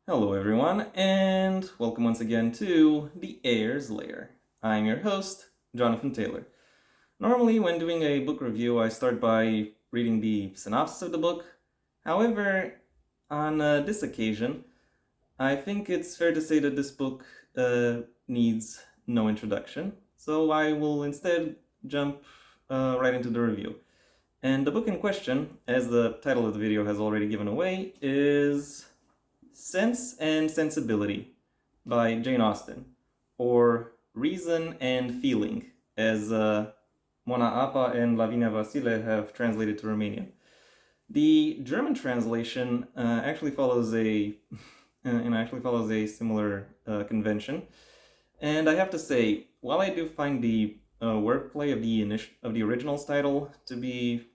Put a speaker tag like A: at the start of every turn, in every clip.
A: Hello everyone, and welcome once again to the Heir's Lair. I'm your host, Jonathan Taylor. Normally, when doing a book review, I start by reading the synopsis of the book. However, on this occasion, I think it's fair to say that this book needs no introduction, so I will instead jump right into the review. And the book in question, as the title of the video has already given away, is Sense and Sensibility by Jane Austen, or Reason and Feeling, as Mona Apa and Lavinia Vasile have translated to Romanian. The German translation actually follows a similar convention, and I have to say, while I do find the wordplay of the original's title to be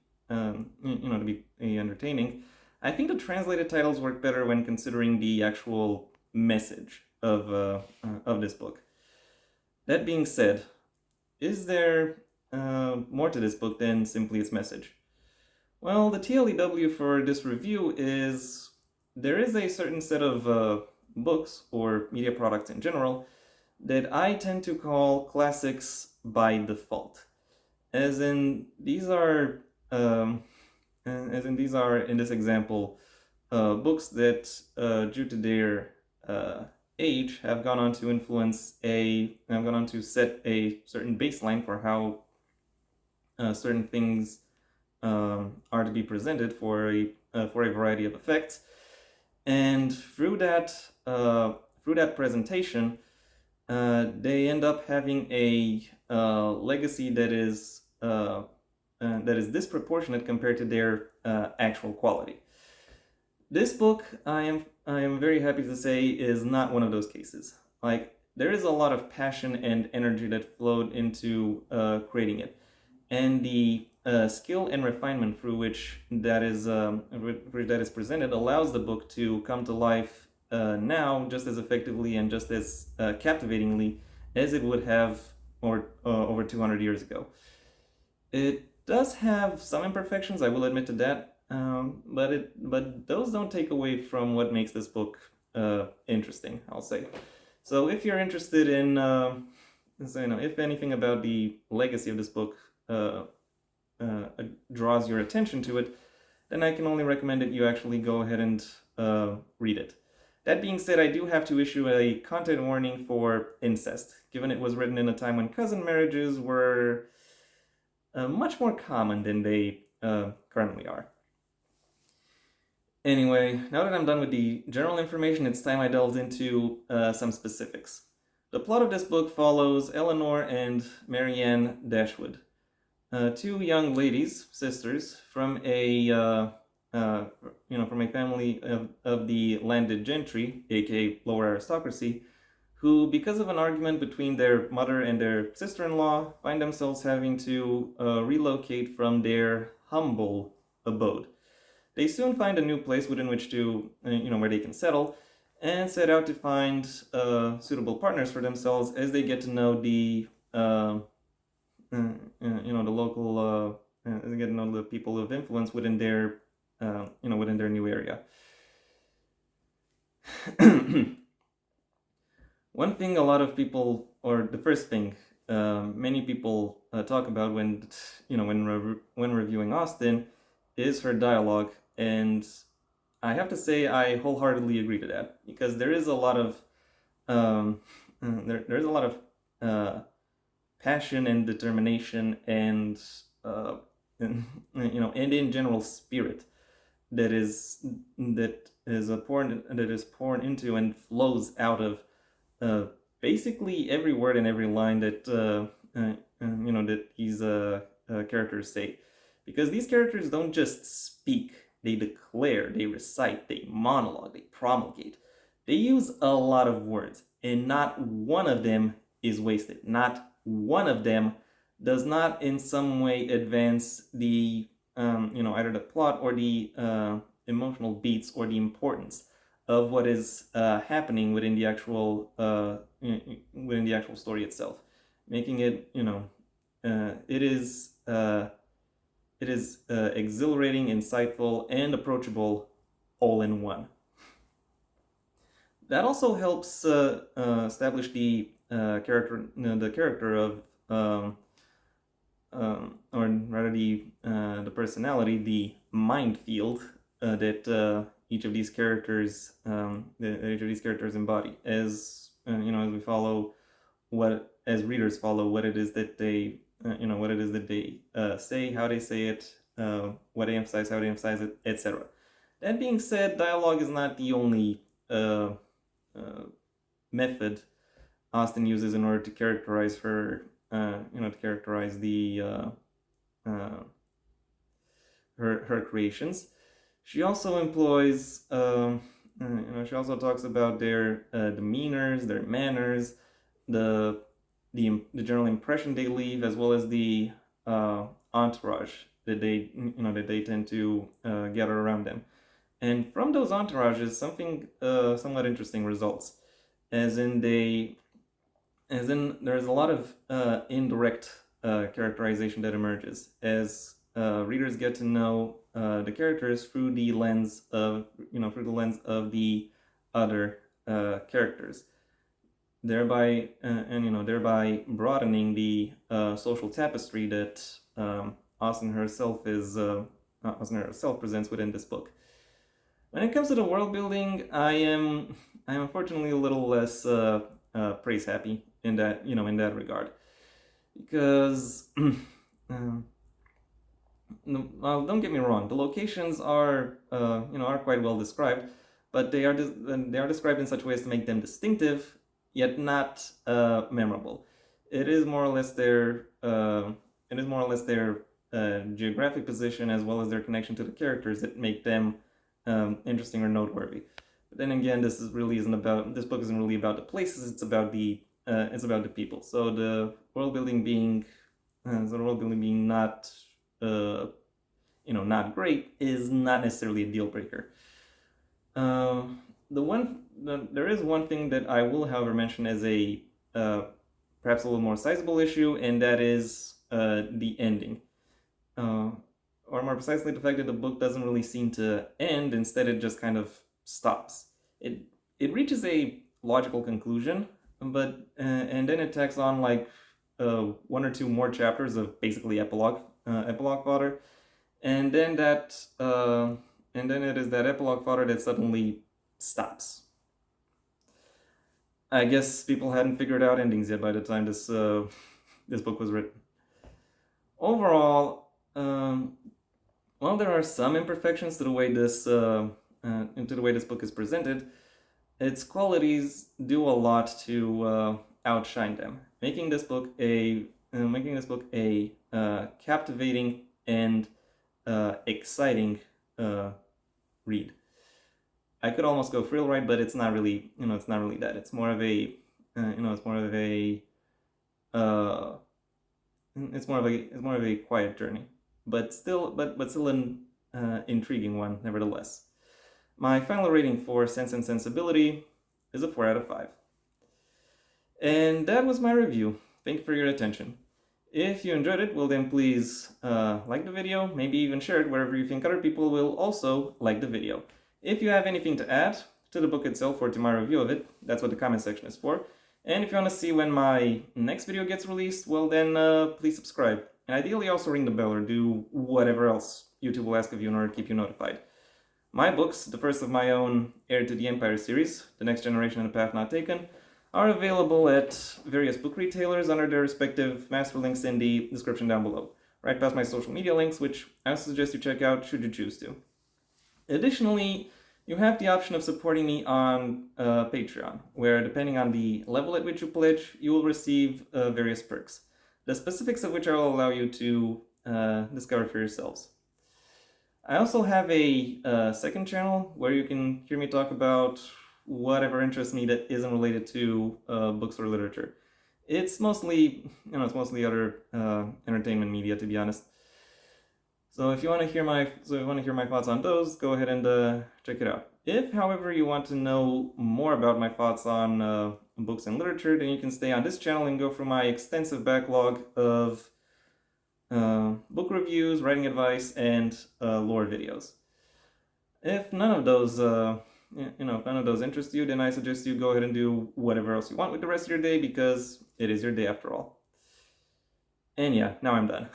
A: entertaining, I think the translated titles work better when considering the actual message of this book. That being said, is there more to this book than simply its message? Well, the TLEW for this review is there is a certain set of books or media products in general that I tend to call classics by default, as in these are um, in this example books that, due to their age, have gone on to set a certain baseline for how certain things are to be presented for a variety of effects, and through that presentation, they end up having a legacy that is disproportionate compared to their actual quality. This book, I am very happy to say, is not one of those cases. Like, there is a lot of passion and energy that flowed into creating it, and the skill and refinement through which that is presented allows the book to come to life now just as effectively and just as captivatingly as it would have over 200 years ago. It does have some imperfections, I will admit to that, but those don't take away from what makes this book interesting, I'll say. So if you're interested in, if anything about the legacy of this book draws your attention to it, then I can only recommend that you actually go ahead and read it. That being said, I do have to issue a content warning for incest, given it was written in a time when cousin marriages were much more common than they currently are. Anyway, now that I'm done with the general information, it's time I delved into some specifics. The plot of this book follows Eleanor and Marianne Dashwood, two young ladies, sisters, from a family of the landed gentry, aka lower aristocracy, who, because of an argument between their mother and their sister-in-law, find themselves having to relocate from their humble abode. They soon find a new place within which to, where they can settle, and set out to find suitable partners for themselves as they get to know the local, as they get to know the people of influence within their, within their new area. One thing a lot of people, or the first thing many people talk about when reviewing Austen, is her dialogue, and I have to say I wholeheartedly agree to that, because there is a lot of there's a lot of passion and determination and and in general spirit that is poured into and flows out of basically every word and every line that that these characters say, because these characters don't just speak; they declare, they recite, they monologue, they promulgate. They use a lot of words, and not one of them is wasted. Not one of them does not in some way advance the either the plot or the emotional beats or the importance of what is happening within the actual story itself, making it it is exhilarating, insightful, and approachable all in one. that also helps establish the character of, or rather the personality, the mind field that each of these characters embody. As as we follow as readers follow what it is that they say, how they say it, what they emphasize, how they emphasize it, etc. That being said, dialogue is not the only method Austen uses in order to characterize uh, her creations. She also employs, she also talks about their demeanors, their manners, the the general impression they leave, as well as the entourage that they tend to gather around them. And from those entourages, something somewhat interesting results, as in there's a lot of indirect characterization that emerges as readers get to know the characters through the lens of the other characters, thereby thereby broadening the social tapestry that Austen herself presents within this book. When it comes to the world building, I am unfortunately a little less praise happy in that regard, because well, don't get me wrong, the locations are quite well described, but they are described in such ways to make them distinctive, yet not memorable. It is more or less their geographic position, as well as their connection to the characters, that make them interesting or noteworthy. But then again, this book isn't really about the places. It's about the people. So the world building being not not great is not necessarily a deal breaker. There is one thing that I will, however, mention as a perhaps a little more sizable issue, and that is the ending. Or more precisely, the fact that the book doesn't really seem to end. Instead, it just kind of stops. It reaches a logical conclusion, but and then it tacks on like one or two more chapters of basically epilogue fodder, and then it is that epilogue fodder that suddenly stops. I guess people hadn't figured out endings yet by the time this book was written. Overall, while there are some imperfections to the way this book is presented, its qualities do a lot to outshine them, making this book a captivating and exciting read. I could almost go thrill ride, but it's not really that. It's more of a quiet journey, but still an intriguing one nevertheless. My final rating for Sense and Sensibility is a 4 out of 5. And that was my review. Thank you for your attention. If you enjoyed it, well then please like the video, maybe even share it wherever you think other people will also like the video. If you have anything to add to the book itself or to my review of it, that's what the comment section is for. And if you want to see when my next video gets released, well then please subscribe. And ideally also ring the bell or do whatever else YouTube will ask of you in order to keep you notified. My books, the first of my own Heir to the Empire series, The Next Generation and The Path Not Taken, are available at various book retailers under their respective master links in the description down below, right past my social media links, which I suggest you check out should you choose to. Additionally, you have the option of supporting me on Patreon, where depending on the level at which you pledge, you will receive various perks, the specifics of which I will allow you to discover for yourselves. I also have a second channel where you can hear me talk about whatever interests me that isn't related to books or literature. It's mostly other entertainment media, to be honest. So if you want to hear my thoughts on those, go ahead and check it out. If, however, you want to know more about my thoughts on books and literature, then you can stay on this channel and go through my extensive backlog of book reviews, writing advice, and lore videos. If none of those if none of those interest you, then I suggest you go ahead and do whatever else you want with the rest of your day, because it is your day after all. And yeah, now I'm done.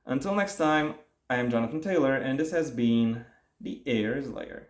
A: Until next time, I am Jonathan Taylor, and this has been the Heir's Lair.